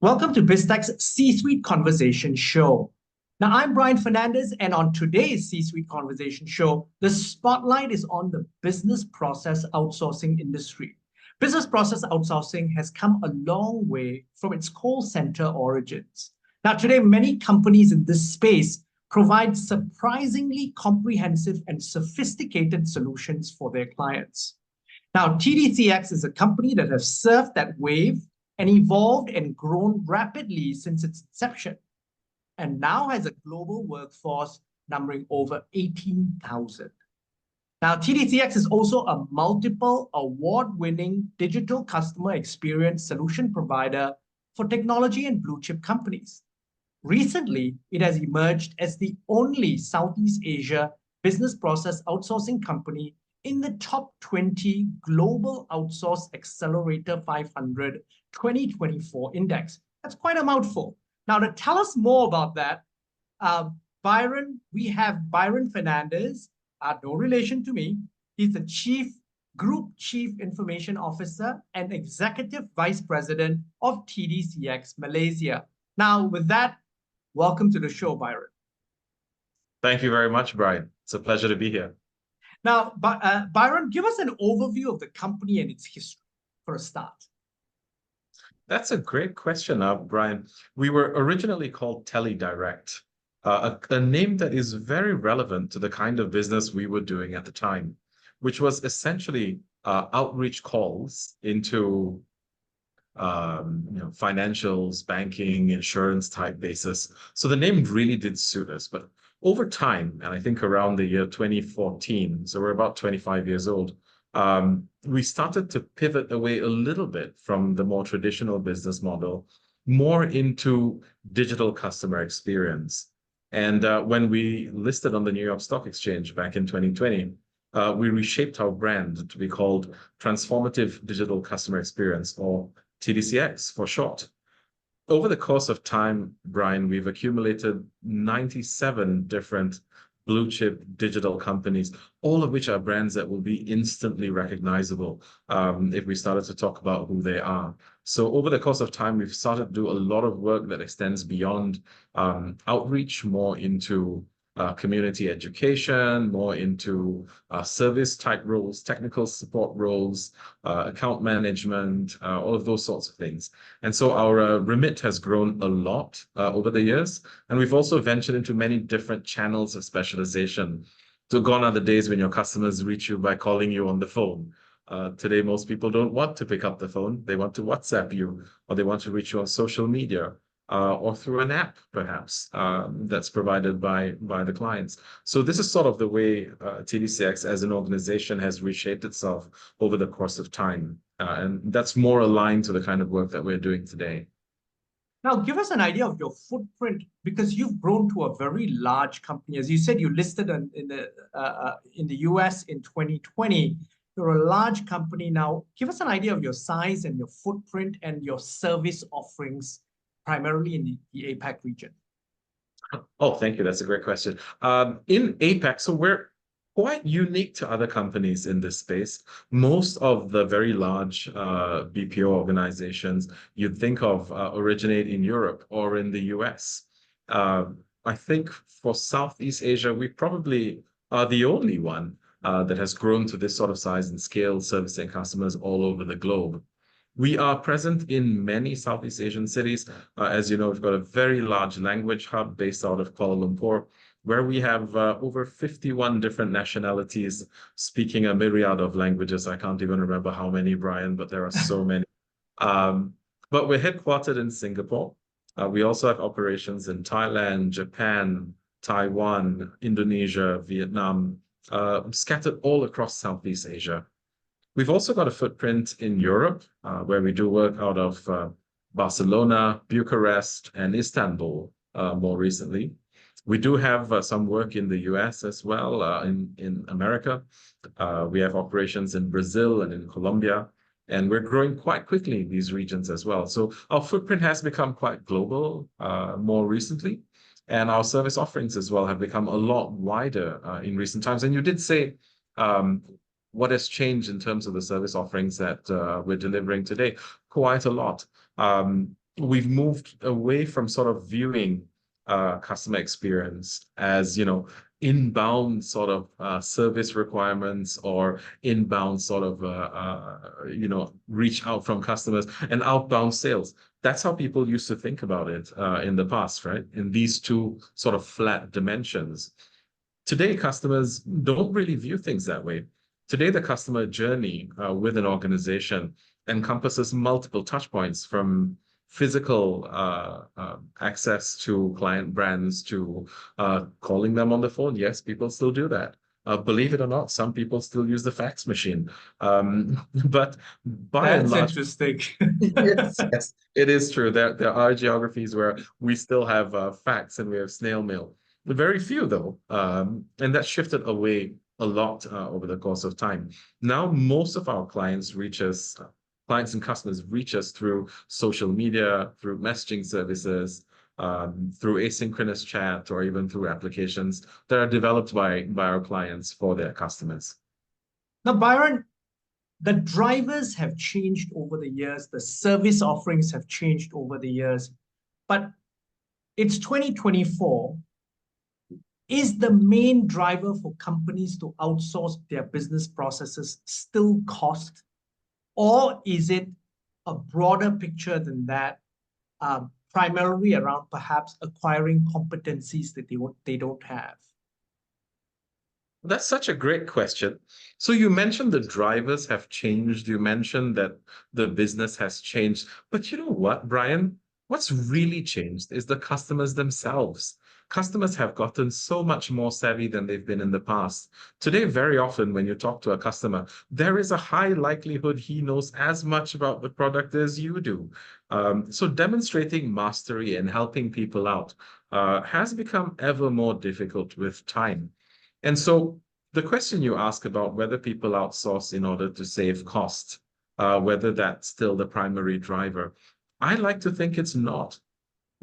Welcome to Biztech's C-Suite Conversation Show. Now, I'm Byron Fernandez, and on today's C-Suite Conversation Show, the spotlight is on the business process outsourcing industry. Business process outsourcing has come a long way from its call center origins. Now, today, many companies in this space provide surprisingly comprehensive and sophisticated solutions for their clients. Now, TDCX is a company that has surfed that wave and evolved and grown rapidly since its inception, and now has a global workforce numbering over 18,000. Now, TDCX is also a multiple award-winning digital customer experience solution provider for technology and blue-chip companies. Recently, it has emerged as the only Southeast Asia business process outsourcing company in the top 20 Global Outsource Accelerator 500 2024 index. That's quite a mouthful. Now, to tell us more about that, we have Byron Fernandez, no relation to me. He's the Group Chief Information Officer and Executive Vice President of TDCX Malaysia. Now, with that, welcome to the show, Byron. Thank you very much, Brian. It's a pleasure to be here. Now, Byron, give us an overview of the company and its history for a start. That's a great question, Brian. We were originally called TeleDirect, a name that is very relevant to the kind of business we were doing at the time, which was essentially outreach calls into financials, banking, insurance type basis. So the name really did suit us. But over time, and I think around the year 2014, so we're about 25 years old, we started to pivot away a little bit from the more traditional business model, more into digital customer experience. And when we listed on the New York Stock Exchange back in 2020, we reshaped our brand to be called Transformative Digital Customer Experience, or TDCX for short. Over the course of time, Brian, we've accumulated 97 different blue chip digital companies, all of which are brands that will be instantly recognizable if we started to talk about who they are. So over the course of time, we've started to do a lot of work that extends beyond outreach, more into community education, more into service type roles, technical support roles, account management, all of those sorts of things. And so our remit has grown a lot over the years. And we've also ventured into many different channels of specialization. So gone are the days when your customers reach you by calling you on the phone. Today, most people don't want to pick up the phone. They want to WhatsApp you, or they want to reach you on social media. Or through an app, perhaps, that's provided by the clients. So this is sort of the way TDCX as an organization has reshaped itself over the course of time. And that's more aligned to the kind of work that we're doing today. Now, give us an idea of your footprint, because you've grown to a very large company. As you said, you listed in the US in 2020. You're a large company now. Give us an idea of your size and your footprint and your service offerings, primarily in the APAC region. Oh, thank you. That's a great question. In APAC, so we're quite unique to other companies in this space. Most of the very large BPO organizations you'd think of originate in Europe or in the US. I think for Southeast Asia, we probably are the only one that has grown to this sort of size and scale, servicing customers all over the globe. We are present in many Southeast Asian cities. As you know, we've got a very large language hub based out of Kuala Lumpur, where we have over 51 different nationalities speaking a myriad of languages. I can't even remember how many, Brian, but there are so many. But we're headquartered in Singapore. We also have operations in Thailand, Japan, Taiwan, Indonesia, Vietnam, scattered all across Southeast Asia. We've also got a footprint in Europe, where we do work out of Barcelona, Bucharest, and Istanbul more recently. We do have some work in the US as well, in America. We have operations in Brazil and in Colombia, and we're growing quite quickly in these regions as well. So our footprint has become quite global more recently, and our service offerings as well have become a lot wider in recent times. And you did say, what has changed in terms of the service offerings that we're delivering today? Quite a lot. we've moved away from sort of viewing customer experience as, inbound sort of service requirements or inbound sort of, reach out from customers and outbound sales. That's how people used to think about it in the past, right? In these two sort of flat dimensions. Today, customers don't really view things that way. Today, the customer journey with an organization encompasses multiple touch points from physical access to client brands to calling them on the phone. Yes, people still do that. Believe it or not, some people still use the fax machine. But by and That's large, interesting. yes, yes, it is true. There are geographies where we still have fax and we have snail mail. Very few, though, and that shifted away a lot over the course of time. Now, most of our clients reach us, clients and customers reach us through social media, through messaging services, through asynchronous chat, or even through applications that are developed by our clients for their customers. Now, Byron, the drivers have changed over the years, the service offerings have changed over the years, but it's 2024. Is the main driver for companies to outsource their business processes still cost, or is it a broader picture than that, primarily around perhaps acquiring competencies that they don't have? That's such a great question. So you mentioned the drivers have changed. You mentioned that the business has changed. But you know what, Brian? What's really changed is the customers themselves. Customers have gotten so much more savvy than they've been in the past. Today, very often when you talk to a customer, there is a high likelihood he knows as much about the product as you do. So demonstrating mastery and helping people out has become ever more difficult with time. And so the question you ask about whether people outsource in order to save cost, whether that's still the primary driver, I like to think it's not.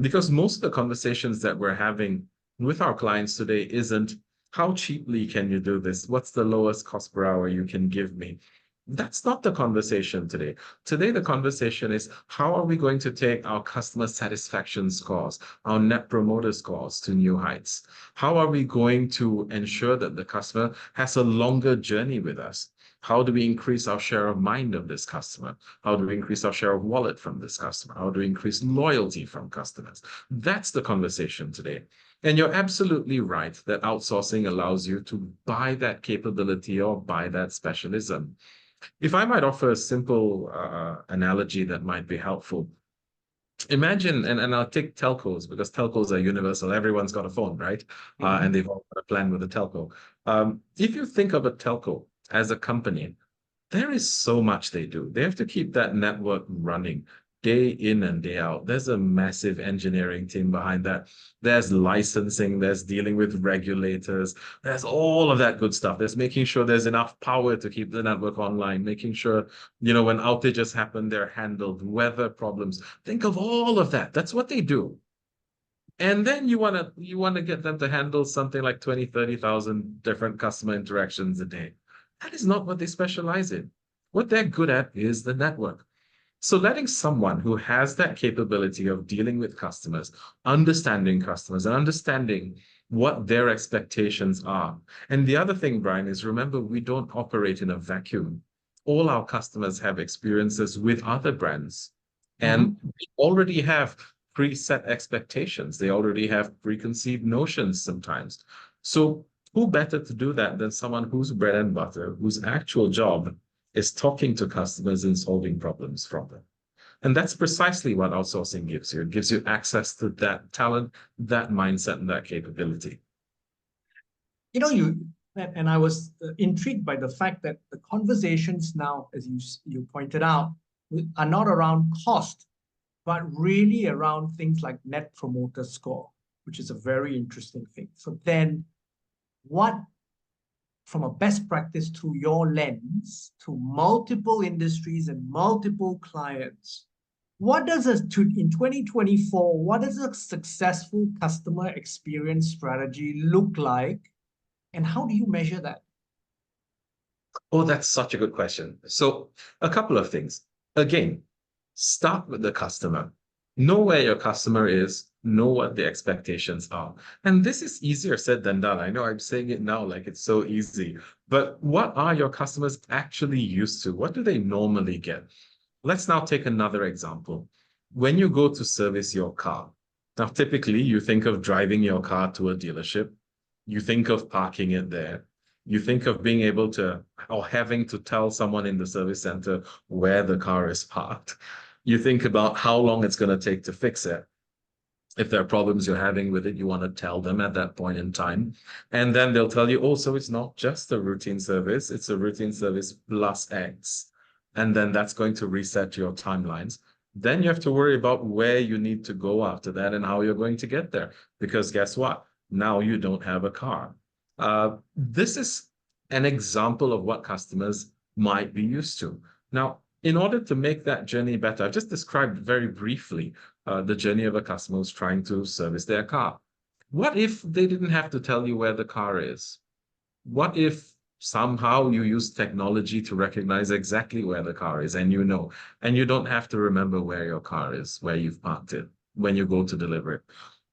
Because most of the conversations that we're having with our clients today isn't how cheaply can you do this? What's the lowest cost per hour you can give me? That's not the conversation today. Today, the conversation is how are we going to take our customer satisfaction scores, our net promoter scores to new heights? How are we going to ensure that the customer has a longer journey with us? How do we increase our share of mind of this customer? How do we increase our share of wallet from this customer? How do we increase loyalty from customers? That's the conversation today. And you're absolutely right that outsourcing allows you to buy that capability or buy that specialism. If I might offer a simple analogy that might be helpful, imagine, and I'll take telcos because telcos are universal. Everyone's got a phone, right? And they've all got a plan with a telco. If you think of a telco as a company, there is so much they do. They have to keep that network running day in and day out. There's a massive engineering team behind that. There's licensing, there's dealing with regulators, there's all of that good stuff. There's making sure there's enough power to keep the network online, making sure, when outages happen, they're handled, weather problems. Think of all of that. That's what they do. And then you want to get them to handle something like 20, 30,000 different customer interactions a day. That is not what they specialize in. What they're good at is the network. So letting someone who has that capability of dealing with customers, and understanding what their expectations are. And the other thing, Brian, is remember, we don't operate in a vacuum. All our customers have experiences with other brands, and they already have preset expectations. They already have preconceived notions sometimes. So who better to do that than someone whose bread and butter, whose actual job is talking to customers and solving problems from them. And that's precisely what outsourcing gives you. It gives you access to that talent, that mindset, and that capability. And I was intrigued by the fact that the conversations now, as you pointed out, are not around cost, but really around things like net promoter score, which is a very interesting thing. So then what, from a best practice through your lens, to multiple industries and multiple clients, in 2024, what does a successful customer experience strategy look like, and how do you measure that? Oh, that's such a good question. So a couple of things. Again, start with the customer. Know where your customer is, know what the expectations are. And this is easier said than done. I know I'm saying it now like it's so easy, but what are your customers actually used to? What do they normally get? Let's now take another example. When you go to service your car, now typically you think of driving your car to a dealership, you think of parking it there, you think of being able to or having to tell someone in the service center where the car is parked. You think about how long it's going to take to fix it. If there are problems you're having with it, you want to tell them at that point in time. And then they'll tell you, oh, so it's not just a routine service, it's a routine service plus X. And then that's going to reset your timelines. Then you have to worry about where you need to go after that and how you're going to get there. Because guess what? Now you don't have a car. This is an example of what customers might be used to. Now, in order to make that journey better, I've just described very briefly the journey of a customer who's trying to service their car. What if they didn't have to tell you where the car is? What if somehow you use technology to recognize exactly where the car is and and you don't have to remember where your car is, where you've parked it when you go to deliver it?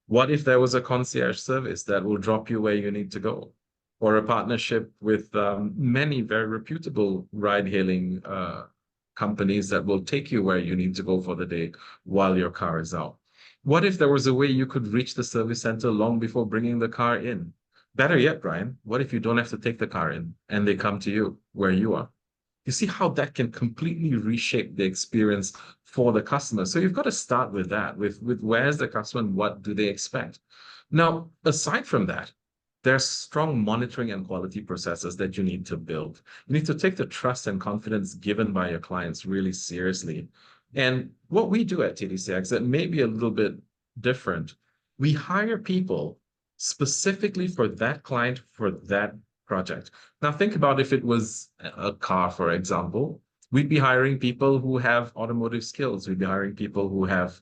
What if there was a concierge service that will drop you where you need to go? Or a partnership with many very reputable ride-hailing companies that will take you where you need to go for the day while your car is out. What if there was a way you could reach the service center long before bringing the car in? Better yet, Brian, what if you don't have to take the car in and they come to you where you are? You see how that can completely reshape the experience for the customer. So you've got to start with that, with where's the customer and what do they expect? Now, aside from that, there's strong monitoring and quality processes that you need to build. You need to take the trust and confidence given by your clients really seriously. And what we do at TDCX that may be a little bit different, we hire people specifically for that client, for that project. Now, think about if it was a car, for example, we'd be hiring people who have automotive skills. We'd be hiring people who have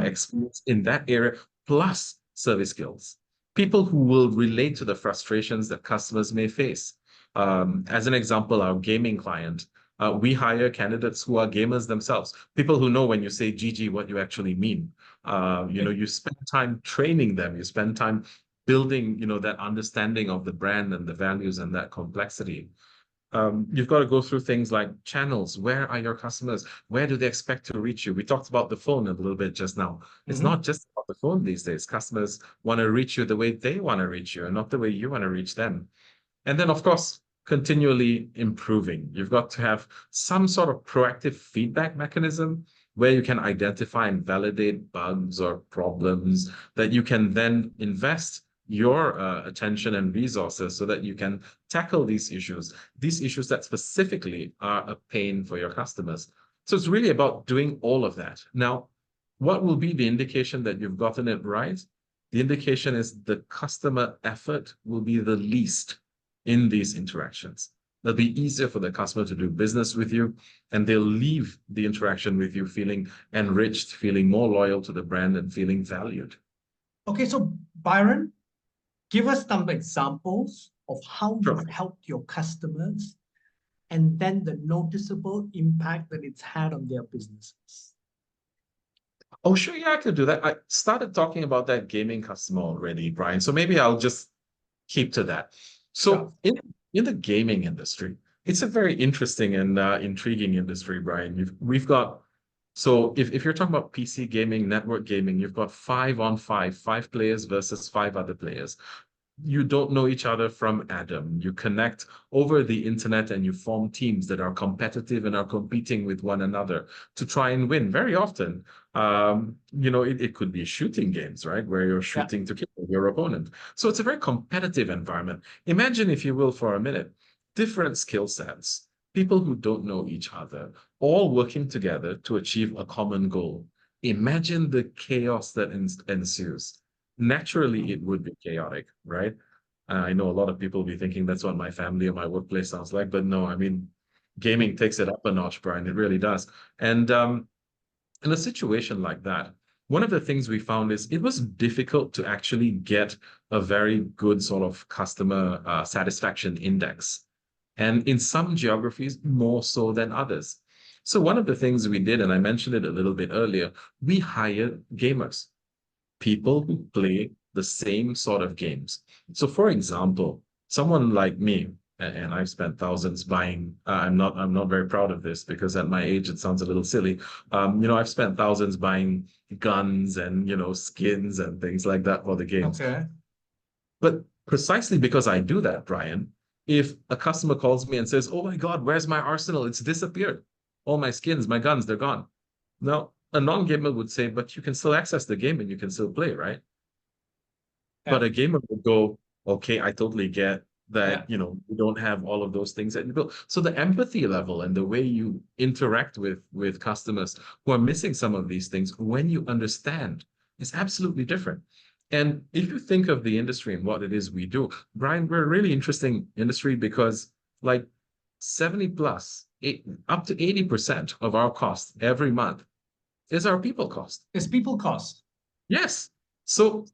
experience in that area, plus service skills. People who will relate to the frustrations that customers may face. As an example, our gaming client, we hire candidates who are gamers themselves, people who know when you say GG, what you actually mean. You spend time training them, you spend time building, that understanding of the brand and the values and that complexity. You've got to go through things like channels. Where are your customers? Where do they expect to reach you? We talked about the phone a little bit just now. It's not just about the phone these days. Customers want to reach you the way they want to reach you and not the way you want to reach them. And then, of course, continually improving. You've got to have some sort of proactive feedback mechanism where you can identify and validate bugs or problems that you can then invest your attention and resources so that you can tackle these issues that specifically are a pain for your customers. So it's really about doing all of that. Now, what will be the indication that you've gotten it right? The indication is the customer effort will be the least in these interactions. It'll be easier for the customer to do business with you, and they'll leave the interaction with you feeling enriched, feeling more loyal to the brand, and feeling valued. Okay, so Byron, give us some examples of how you've helped your customers and then the noticeable impact that it's had on their businesses. Oh, sure. Yeah, I could do that. I started talking about that gaming customer already, Brian. So maybe I'll just keep to that. So in the gaming industry, it's a very interesting and intriguing industry, Brian. We've got, so if you're talking about PC gaming, network gaming, you've got 5-on-5, 5 players versus 5 other players. You don't know each other from Adam. You connect over the internet and you form teams that are competitive and are competing with one another to try and win. Very often, it could be shooting games, right? Where you're shooting to kill your opponent. So it's a very competitive environment. Imagine, if you will, for a minute, different skill sets, people who don't know each other, all working together to achieve a common goal. Imagine the chaos that ensues. Naturally, it would be chaotic, right? I know a lot of people will be thinking that's what my family or my workplace sounds like, but no, I mean, gaming takes it up a notch, Brian. It really does. And in a situation like that, one of the things we found is it was difficult to actually get a very good sort of customer satisfaction index. And in some geographies, more so than others. So one of the things we did, and I mentioned it a little bit earlier, we hired gamers, people who play the same sort of games. So for example, someone like me, and I've spent thousands buying, I'm not very proud of this because at my age, it sounds a little silly. I've spent thousands buying guns and, skins and things like that for the games. Okay. But precisely because I do that, Brian, if a customer calls me and says, "Oh my God, where's my arsenal? It's disappeared. All my skins, my guns, they're gone." Now, a non-gamer would say, "But you can still access the game and you can still play, right?" But Yeah. a gamer would go, "Okay, I totally get Yeah. that, you don't have all of those things that you built." So the empathy level and the way you interact with customers who are missing some of these things, when you understand, is absolutely different. And if you think of the industry and what it is we do, Brian, we're a really interesting industry because like 70 plus, up to 80% of our cost every month is our people cost. It's people cost. Yes. So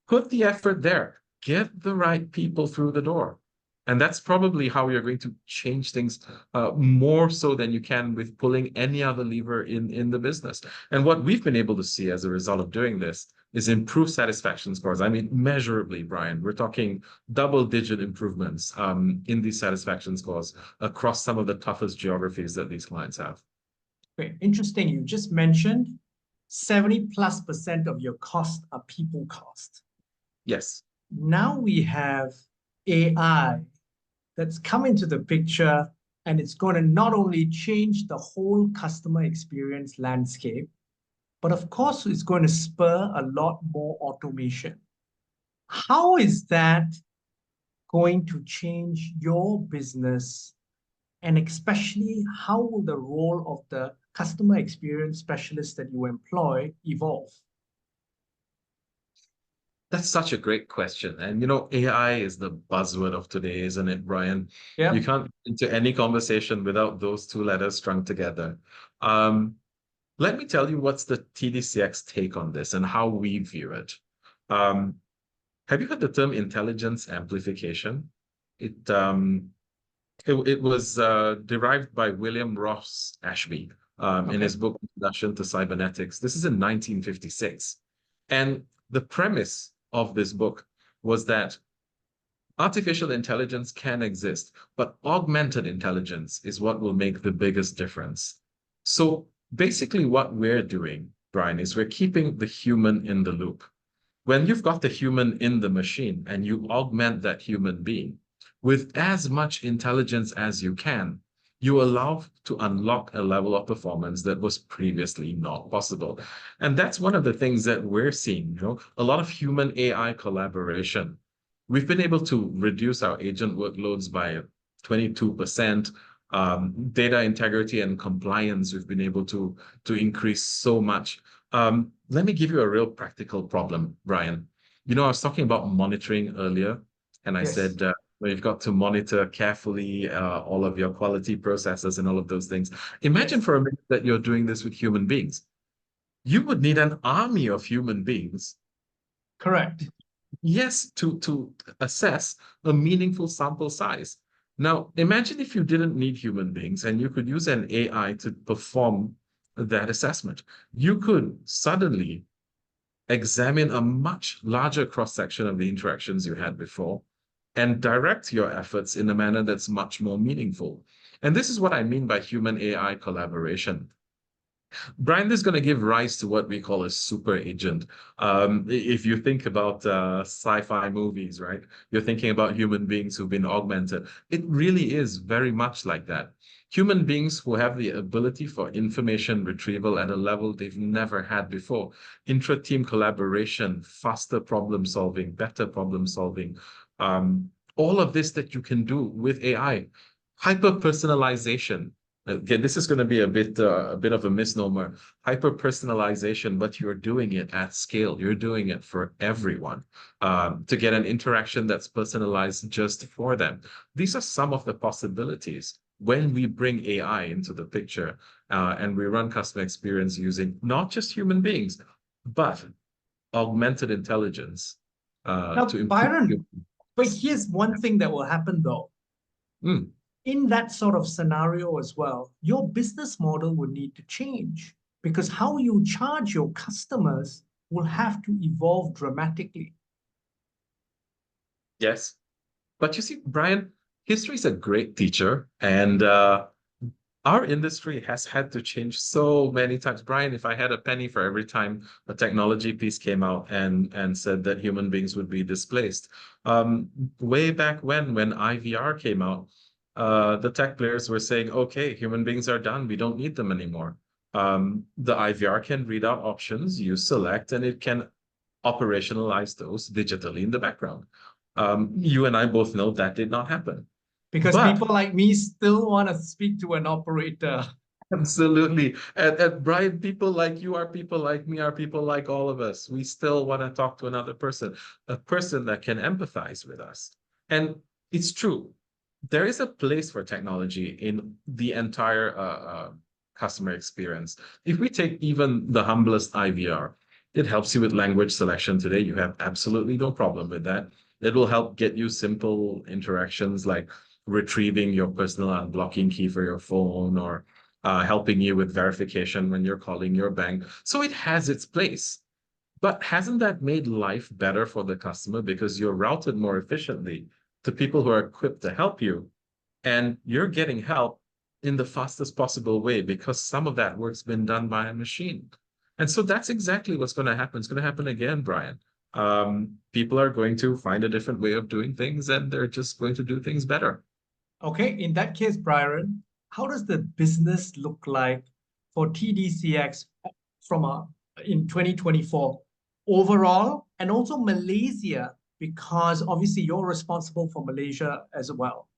put the effort there. Get the right people through the door. And that's probably how you're going to change things more so than you can with pulling any other lever in the business. And what we've been able to see as a result of doing this is improved satisfaction scores. I mean, measurably, Brian, we're talking double-digit improvements in these satisfaction scores across some of the toughest geographies that these clients have. Great. Interesting. You just mentioned 70+% of your costs are people cost. Yes. Now we have AI that's come into the picture, and it's going to not only change the whole customer experience landscape, but of course, it's going to spur a lot more automation. How is that going to change your business? And especially, how will the role of the customer experience specialist that you employ evolve? That's such a great question. And AI is the buzzword of today, isn't it, Brian? You Yeah. can't get into any conversation without those two letters strung together. Um, Let me tell you what's the TDCX take on this and how we view it. Um, have you heard the term intelligence amplification? It it was derived by William Ross Ashby in Okay. his book Introduction to Cybernetics. This is in 1956. And the premise of this book was that artificial intelligence can exist, but augmented intelligence is what will make the biggest difference. So basically, what we're doing, Brian, is we're keeping the human in the loop. When you've got the human in the machine and you augment that human being with as much intelligence as you can, you allow to unlock a level of performance that was previously not possible. And that's one of the things that we're seeing, a lot of human AI collaboration. We've been able to reduce our agent workloads by 22%. Data integrity and compliance, we've been able to increase so much. Let me give you a real practical problem, Brian. I was talking about monitoring earlier, and I Yes. said, you've got to monitor carefully all of your quality processes and all of those things. Imagine Yes. for a minute that you're doing this with human beings. You would need an army of human beings, Correct. yes, to assess a meaningful sample size. Now, imagine if you didn't need human beings and you could use an AI to perform that assessment. You could suddenly examine a much larger cross-section of the interactions you had before and direct your efforts in a manner that's much more meaningful. And this is what I mean by human AI collaboration. Brian, this is going to give rise to what we call a super agent. If you think about sci-fi movies, right? You're thinking about human beings who've been augmented. It really is very much like that. Human beings who have the ability for information retrieval at a level they've never had before. Intra-team collaboration, faster problem solving, better problem solving. All of this that you can do with AI. Hyper personalization. Again, this is going to be a bit of a misnomer. Hyper personalization, but you're doing it at scale. You're doing it for everyone to get an interaction that's personalized just for them. These are some of the possibilities when we bring AI into the picture and we run customer experience using not just human beings, but augmented intelligence Now, to improve. Byron, but here's one thing that will happen though. Mm, In that sort of scenario as well, your business model will need to change because how you charge your customers will have to evolve dramatically. Yes. But you see, Brian, history is a great teacher, and our industry has had to change so many times. Brian, if I had a penny for every time a technology piece came out and said that human beings would be displaced, way back when IVR came out, the tech players were saying, "Okay, human beings are done. We don't need them anymore." The IVR can read out options, you select, and it can operationalize those digitally in the background. You and I both know that did not happen. Because But people like me still want to speak to an operator. absolutely. And Brian, people like you are people like me, are people like all of us. We still want to talk to another person, a person that can empathize with us. And it's true. There is a place for technology in the entire customer experience. If we take even the humblest IVR, it helps you with language selection today. You have absolutely no problem with that. It will help get you simple interactions like retrieving your personal unblocking key for your phone or helping you with verification when you're calling your bank. So it has its place. But hasn't that made life better for the customer because you're routed more efficiently to people who are equipped to help you? And you're getting help in the fastest possible way because some of that work's been done by a machine. And so that's exactly what's going to happen. It's going to happen again, Brian. People are going to find a different way of doing things and they're just going to do things better. Okay, in that case, Byron, how does the business look like for TDCX from in 2024 overall and also Malaysia? Because obviously you're responsible for Malaysia as well.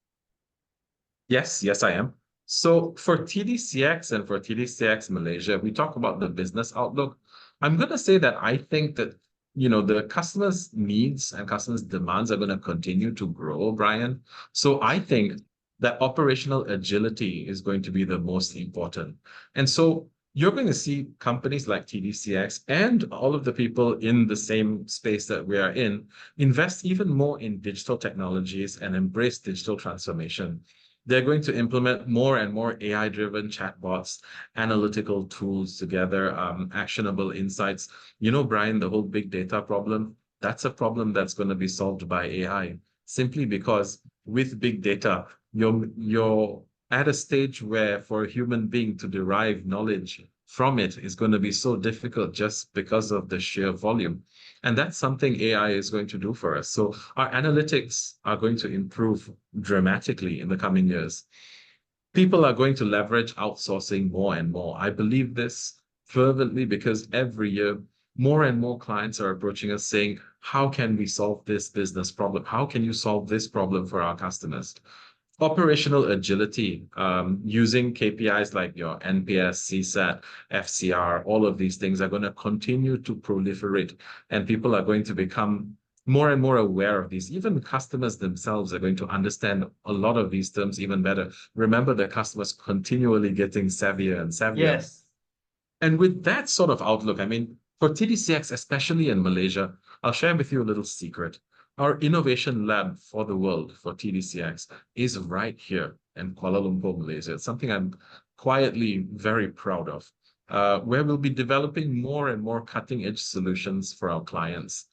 Yes, I am. So for TDCX and for TDCX Malaysia, we talk about the business outlook. I'm going to say that I think that, the customers' needs and customers' demands are going to continue to grow, Brian. So I think that operational agility is going to be the most important. And so you're going to see companies like TDCX and all of the people in the same space that we are in invest even more in digital technologies and embrace digital transformation. They're going to implement more and more AI-driven chatbots, analytical tools together, actionable insights. Brian, the whole big data problem, that's a problem that's going to be solved by AI, simply because with big data, you're at a stage where for a human being to derive knowledge from it is going to be so difficult just because of the sheer volume. And that's something AI is going to do for us. So our analytics are going to improve dramatically in the coming years. People are going to leverage outsourcing more and more. I believe this fervently because every year, more and more clients are approaching us saying, how can we solve this business problem? How can you solve this problem for our customers? Operational agility, using KPIs like your NPS, CSAT, FCR, all of these things are going to continue to proliferate, and people are going to become more and more aware of these. Even customers themselves are going to understand a lot of these terms even better. Remember, the customers continually getting savvier and savvier. Yes. And with that sort of outlook, I mean, for TDCX, especially in Malaysia, I'll share with you a little secret. Our innovation lab for the world for TDCX is right here in Kuala Lumpur, Malaysia. It's something I'm quietly very proud of, where we'll be developing more and more cutting edge solutions for our clients.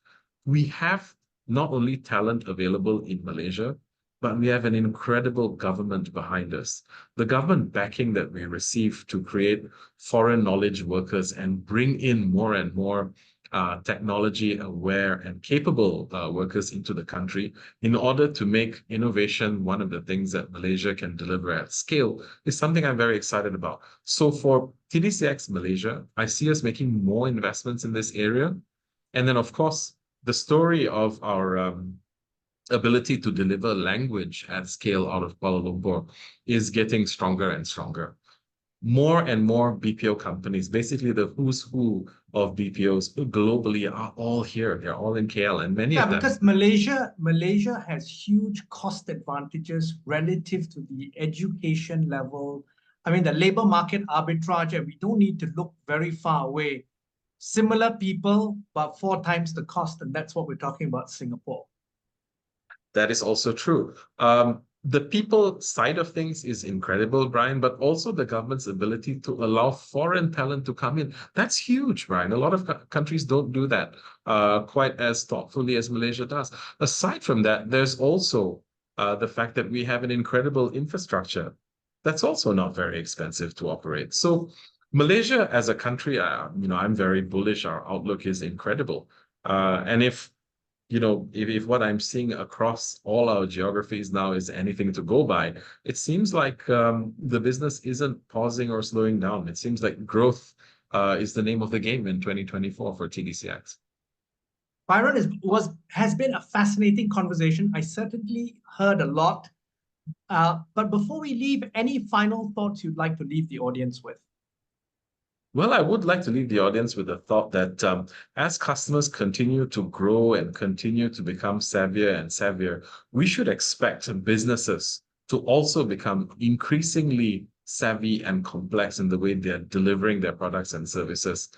We have not only talent available in Malaysia, but we have an incredible government behind us. The government backing that we receive to create foreign knowledge workers and bring in more and more technology aware and capable workers into the country in order to make innovation one of the things that Malaysia can deliver at scale is something I'm very excited about. So for TDCX Malaysia, I see us making more investments in this area. And then, of course, the story of our ability to deliver language at scale out of Kuala Lumpur is getting stronger and stronger. More and more BPO companies, basically the who's who of BPOs globally are all here. They're all in KL, and many Yeah, of them. because Malaysia has huge cost advantages relative to the education level. I mean, the labor market arbitrage, and we don't need to look very far away. Similar people, but 4 times the cost, and that's what we're talking about Singapore. That is also true. the people side of things is incredible, Brian, but also the government's ability to allow foreign talent to come in. That's huge, Brian. A lot of countries don't do that quite as thoughtfully as Malaysia does. Aside from that, there's also the fact that we have an incredible infrastructure that's also not very expensive to operate. So Malaysia as a country, I'm very bullish. Our outlook is incredible. And if what I'm seeing across all our geographies now is anything to go by, it seems like the business isn't pausing or slowing down. It seems like growth is the name of the game in 2024 for TDCX. Byron has been a fascinating conversation. I certainly heard a lot. But before we leave, any final thoughts you'd like to leave the audience with? Well, I would like to leave the audience with the thought that as customers continue to grow and continue to become savvier and savvier, we should expect businesses to also become increasingly savvy and complex in the way they're delivering their products and services.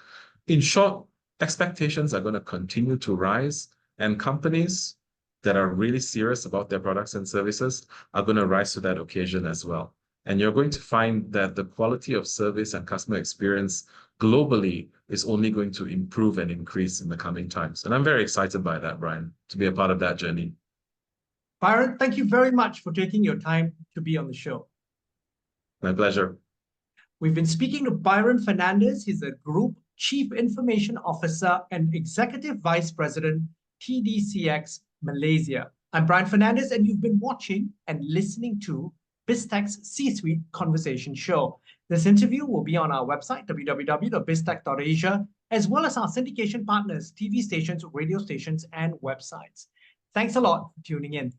In short, expectations are going to continue to rise, and companies that are really serious about their products and services are going to rise to that occasion as well. And you're going to find that the quality of service and customer experience globally is only going to improve and increase in the coming times. And I'm very excited by that, Brian, to be a part of that journey. Byron, thank you very much for taking your time to be on the show. My pleasure. We've been speaking to Byron Fernandez. He's a Group Chief Information Officer and Executive Vice President, TDCX Malaysia. I'm Byron Fernandez, and you've been watching and listening to Biztech's C-Suite Conversation Show. This interview will be on our website, www.biztech.asia, as well as our syndication partners, TV stations, radio stations, and websites. Thanks a lot for tuning in.